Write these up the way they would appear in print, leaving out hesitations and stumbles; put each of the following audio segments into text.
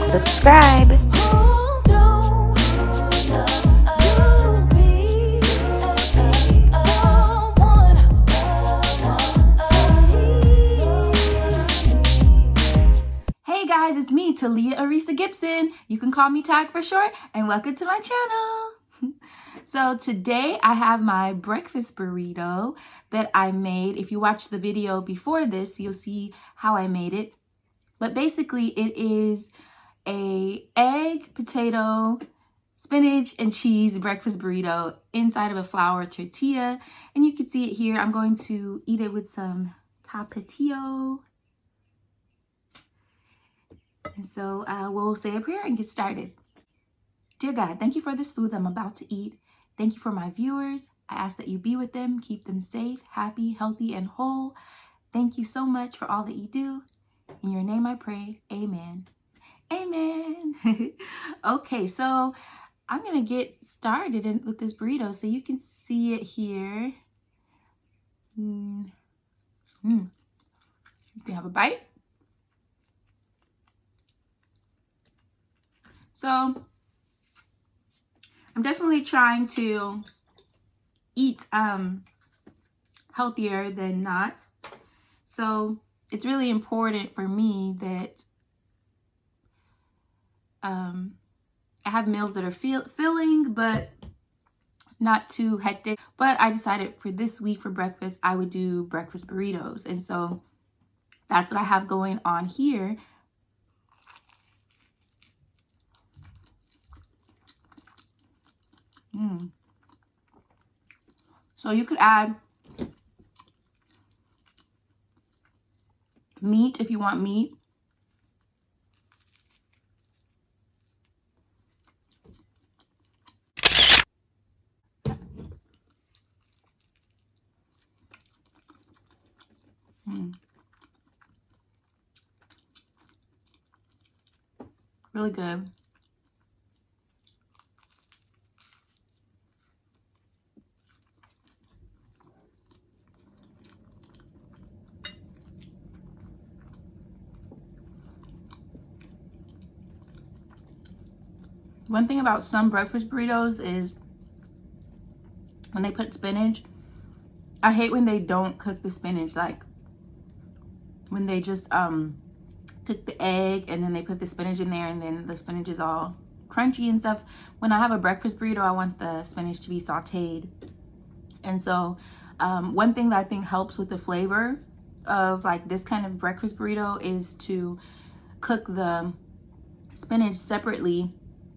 subscribe. Hey guys, it's me, Talia Arisa Gibson. You can call me Tag for short, and welcome to my channel. So today I have my breakfast burrito that I made. If you watch the video before this, you'll see how I made it. But basically it is a egg, potato, spinach, and cheese breakfast burrito inside of a flour tortilla. And you can see it here. I'm going to eat it with some tapatio. And so we'll say a prayer and get started. Dear God, thank you for this food that I'm about to eat. Thank you for my viewers. I ask that you be with them, keep them safe, happy, healthy, and whole. Thank you so much for all that you do. In your name I pray, amen. Amen. Okay, so I'm going to get started with this burrito so you can see it here. You can have a bite. So I'm definitely trying to eat healthier than not. So it's really important for me that I have meals that are filling but not too hectic. But I decided for this week for breakfast I would do breakfast burritos, and so that's what I have going on here. So you could add meat if you want meat. Really good. One thing about some breakfast burritos is when they put spinach, I hate when they don't cook the spinach, like when they just cook the egg and then they put the spinach in there and then the spinach is all crunchy and stuff. When I have a breakfast burrito, I want the spinach to be sauteed. And so one thing that I think helps with the flavor of like this kind of breakfast burrito is to cook the spinach separately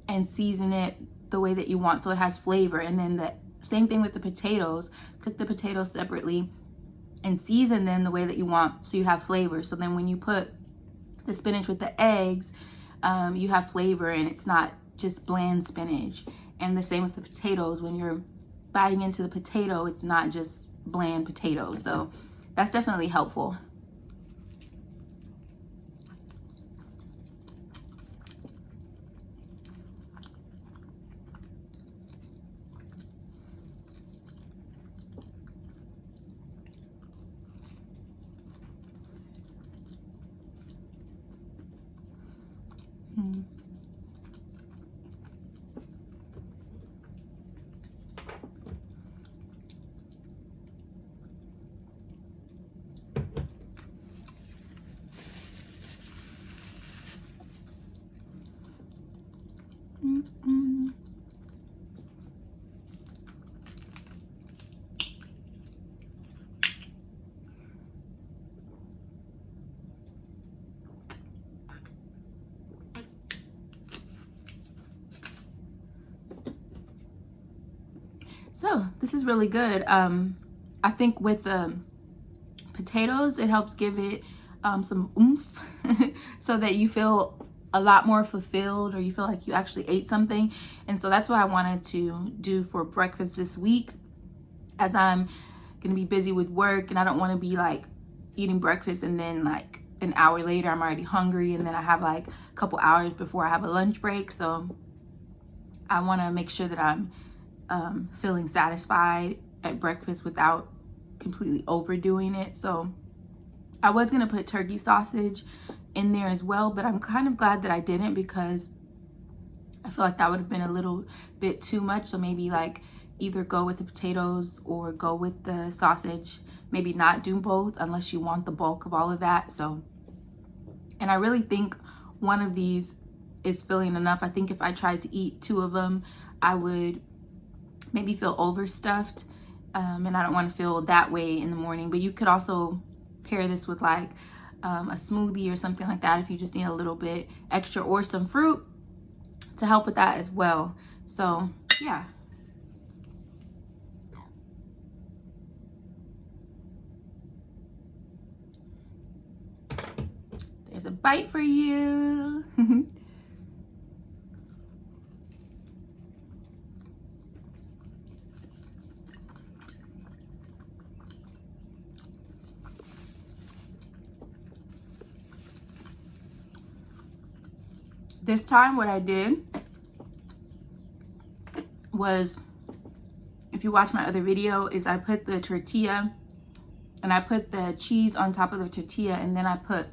and season it the way that you want so it has flavor. And then the same thing with the potatoes. Cook the potatoes separately and season them the way that you want so you have flavor. So then when you put the spinach with the eggs, you have flavor and it's not just bland spinach. And the same with the potatoes. When you're biting into the potato, it's not just bland potatoes. So that's definitely helpful. So this is really good. I think with the potatoes, it helps give it some oomph so that you feel a lot more fulfilled or you feel like you actually ate something. And so that's what I wanted to do for breakfast this week, as I'm gonna be busy with work and I don't want to be like eating breakfast and then like an hour later I'm already hungry and then I have like a couple hours before I have a lunch break. So I want to make sure that I'm feeling satisfied at breakfast without completely overdoing it. So I was gonna put turkey sausage in there as well, but I'm kind of glad that I didn't, because I feel like that would have been a little bit too much. So maybe like either go with the potatoes or go with the sausage, maybe not do both unless you want the bulk of all of that. So, and I really think one of these is filling enough. I think if I tried to eat 2 of them, I would maybe feel overstuffed, and I don't want to feel that way in the morning. But you could also pair this with like a smoothie or something like that if you just need a little bit extra, or some fruit to help with that as well. So yeah. There's a bite for you. This time what I did was, if you watch my other video, is I put the tortilla and I put the cheese on top of the tortilla, and then I put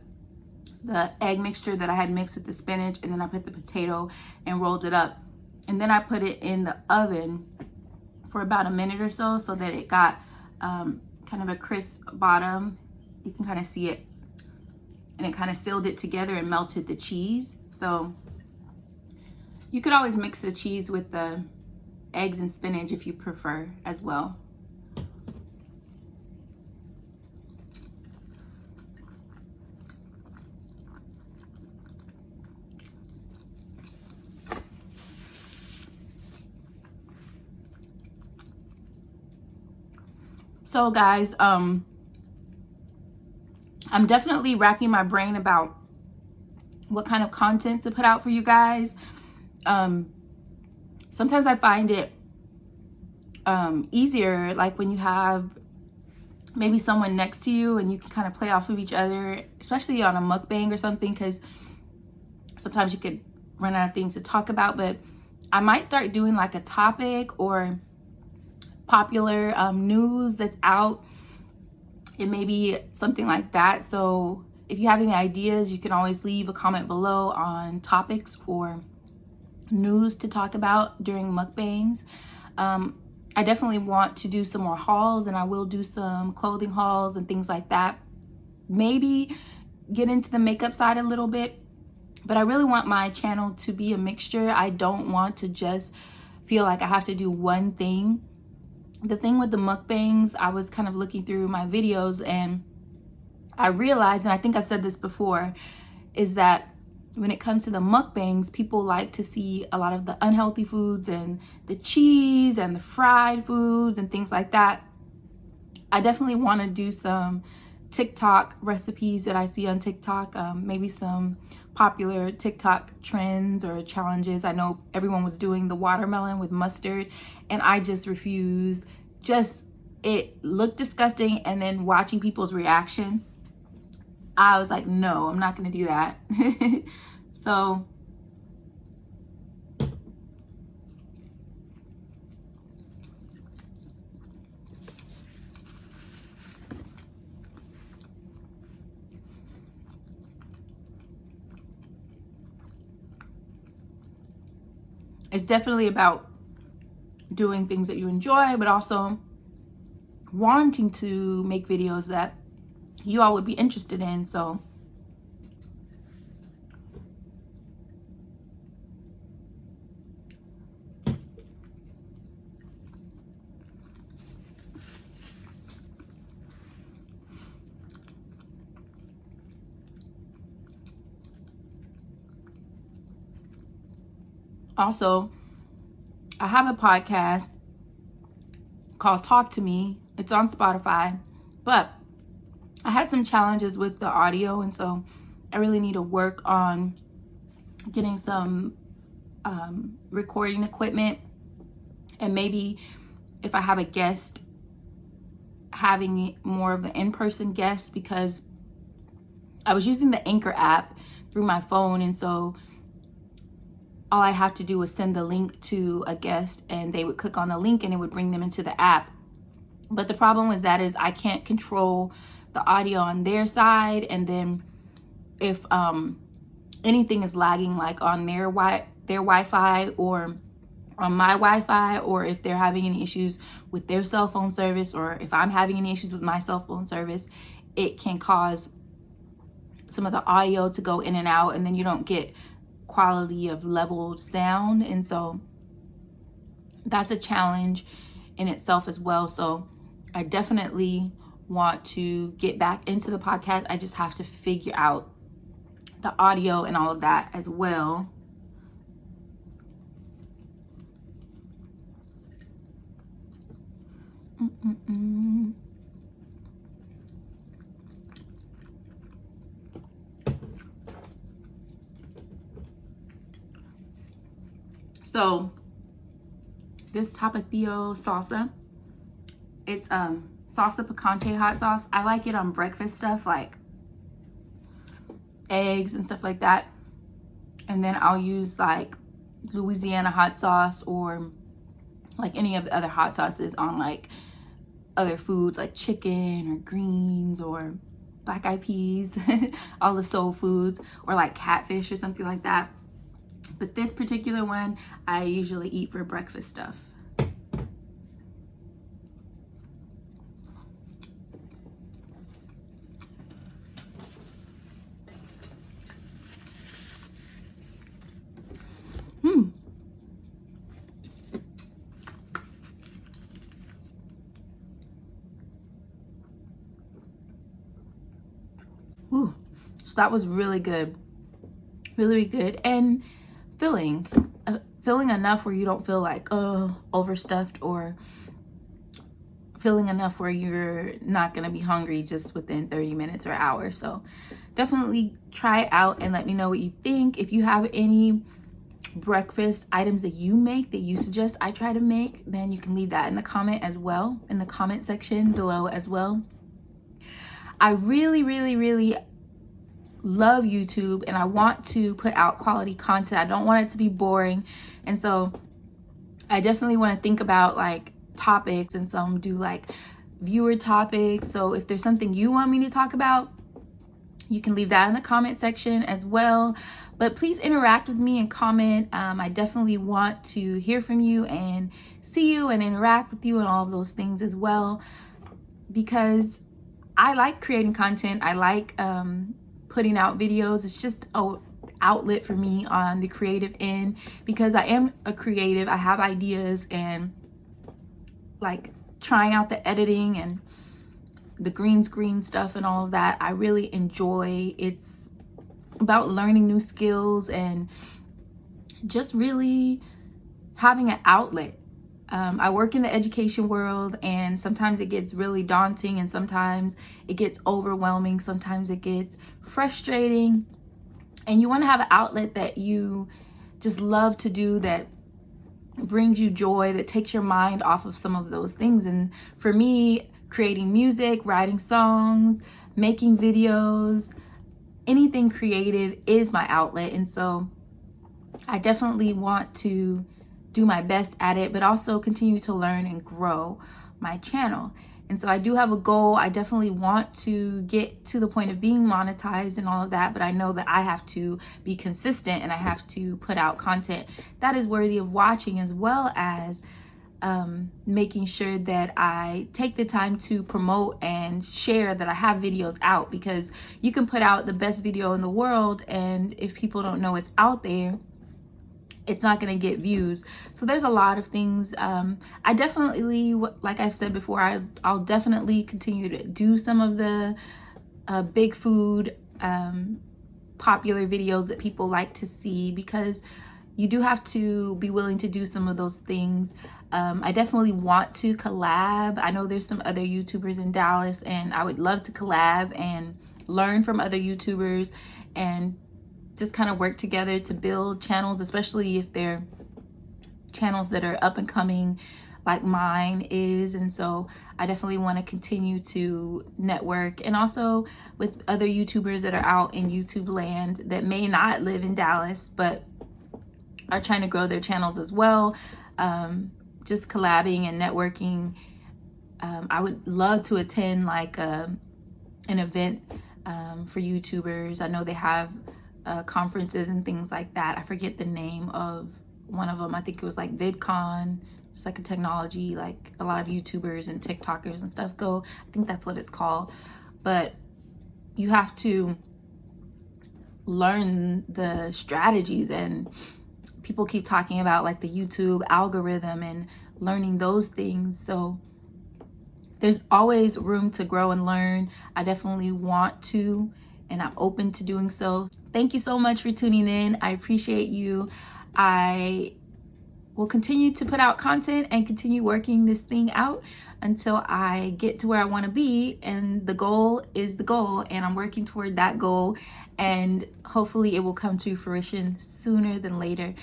the egg mixture that I had mixed with the spinach, and then I put the potato and rolled it up, and then I put it in the oven for about a minute or so, so that it got kind of a crisp bottom. You can kind of see it, and it kind of sealed it together and melted the cheese. So you could always mix the cheese with the eggs and spinach if you prefer as well. So guys, I'm definitely racking my brain about what kind of content to put out for you guys. Sometimes I find it easier, like when you have maybe someone next to you and you can kind of play off of each other, especially on a mukbang or something, because sometimes you could run out of things to talk about. But I might start doing like a topic or popular news that's out, and maybe something like that. So if you have any ideas, you can always leave a comment below on topics or news to talk about during mukbangs. I definitely want to do some more hauls, and I will do some clothing hauls and things like that. Maybe get into the makeup side a little bit, but I really want my channel to be a mixture. I don't want to just feel like I have to do one thing. The thing with the mukbangs, I was kind of looking through my videos and I realized, and I think I've said this before, is that when it comes to the mukbangs, people like to see a lot of the unhealthy foods and the cheese and the fried foods and things like that. I definitely want to do some TikTok recipes that I see on TikTok, maybe some popular TikTok trends or challenges. I know everyone was doing the watermelon with mustard, and I just refused. It looked disgusting, and then watching people's reaction, I was like, no, I'm not gonna do that. So it's definitely about doing things that you enjoy, but also wanting to make videos that you all would be interested in. So also, I have a podcast called Talk to Me. It's on Spotify, but I had some challenges with the audio, and so I really need to work on getting some recording equipment, and maybe if I have a guest, having more of an in-person guest, because I was using the Anchor app through my phone, and so all I have to do is send the link to a guest and they would click on the link and it would bring them into the app. But the problem with that is I can't control the audio on their side, and then if anything is lagging, like on their Wi-Fi or on my Wi-Fi, or if they're having any issues with their cell phone service, or if I'm having any issues with my cell phone service, it can cause some of the audio to go in and out, and then you don't get quality of leveled sound. And so that's a challenge in itself as well. So I definitely want to get back into the podcast. I just have to figure out the audio and all of that as well. So this Tapatio salsa, it's salsa picante hot sauce. I like it on breakfast stuff like eggs and stuff like that. And then I'll use like Louisiana hot sauce, or like any of the other hot sauces on like other foods like chicken or greens or black eyed peas, all the soul foods, or like catfish or something like that. But this particular one, I usually eat for breakfast stuff. Ooh, so that was really good. Really good. And filling enough where you don't feel like overstuffed, or filling enough where you're not gonna be hungry just within 30 minutes or hour. So definitely try it out and let me know what you think. If you have any breakfast items that you make that you suggest I try to make, then you can leave that in the comment as well, in the comment section below as well. I really love YouTube, and I want to put out quality content. I don't want it to be boring, and so I definitely want to think about like topics, and some do like viewer topics. So if there's something you want me to talk about, you can leave that in the comment section as well. But please interact with me and comment. I definitely want to hear from you and see you and interact with you and all of those things as well, because I like creating content. I like putting out videos. It's just an outlet for me on the creative end, because I am a creative. I have ideas, and like trying out the editing and the green screen stuff and all of that, I really enjoy. It's about learning new skills and just really having an outlet. I work in the education world, and sometimes it gets really daunting, and sometimes it gets overwhelming, sometimes it gets frustrating, and you want to have an outlet that you just love to do, that brings you joy, that takes your mind off of some of those things. And for me, creating music, writing songs, making videos, anything creative is my outlet. And so I definitely want to do my best at it, but also continue to learn and grow my channel. And so I do have a goal. I definitely want to get to the point of being monetized and all of that, but I know that I have to be consistent, and I have to put out content that is worthy of watching, as well as making sure that I take the time to promote and share that I have videos out, because you can put out the best video in the world, and if people don't know it's out there, it's not going to get views. So there's a lot of things. I definitely, like I've said before, I'll definitely continue to do some of the big food popular videos that people like to see, because you do have to be willing to do some of those things. I definitely want to collab. I know there's some other YouTubers in Dallas, and I would love to collab and learn from other YouTubers and just kind of work together to build channels, especially if they're channels that are up and coming like mine is. And so I definitely want to continue to network, and also with other YouTubers that are out in YouTube land that may not live in Dallas but are trying to grow their channels as well. Just collabing and networking. I would love to attend like an event for YouTubers. I know they have conferences and things like that. I forget the name of one of them. I think it was like VidCon. It's like a technology, like a lot of YouTubers and TikTokers and stuff go. I think that's what it's called. But you have to learn the strategies, and people keep talking about like the YouTube algorithm and learning those things. So there's always room to grow and learn. I definitely want to, and I'm open to doing so. Thank you so much for tuning in. I appreciate you. I will continue to put out content and continue working this thing out until I get to where I want to be. And the goal is the goal, and I'm working toward that goal. And hopefully it will come to fruition sooner than later.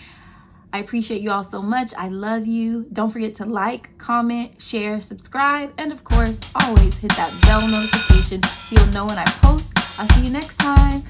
I appreciate you all so much. I love you. Don't forget to like, comment, share, subscribe, and of course, always hit that bell notification so you'll know when I post. I'll see you next time.